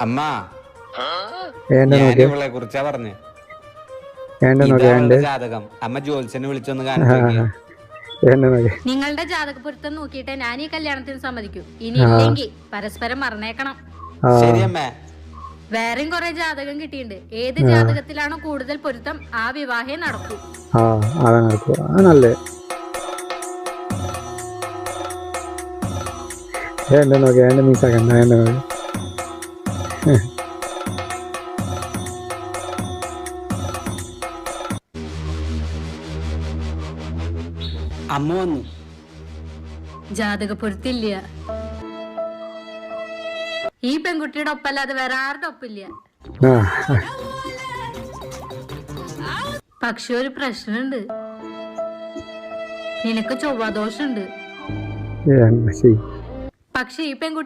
അമ്മ ഇവളെ കുറിച്ചാ പറഞ്ഞേ. ജാതകം അമ്മ ജോത്സ്യനെ വിളിച്ചൊന്ന് കാണിച്ചു. നിങ്ങളുടെ ജാതക പൊരുത്തം നോക്കിയിട്ടേ ഞാൻ ഈ കല്യാണത്തിന് സമ്മതിക്കൂ. ഇനി ഇല്ലെങ്കിൽ പരസ്പരം മറന്നേക്കണം. ശരിയമ്മേ. വേറെയും കുറെ ജാതകം കിട്ടിയിട്ടുണ്ട്. ഏത് ജാതകത്തിലാണോ കൂടുതൽ പൊരുത്തം ആ വിവാഹേ നടക്കൂ. അമ്മ വന്നു. ജാതക പൊരുത്തില്ല. ഈ പെൺകുട്ടിയുടെ ഒപ്പല്ലാതെ വേറെ ആരുടെ ഒപ്പില്ല. പക്ഷെ ഒരു പ്രശ്നമുണ്ട്. നിനക്ക് ചൊവ്വാദോഷുണ്ട്. പക്ഷെ ഈ പെൺകുട്ടി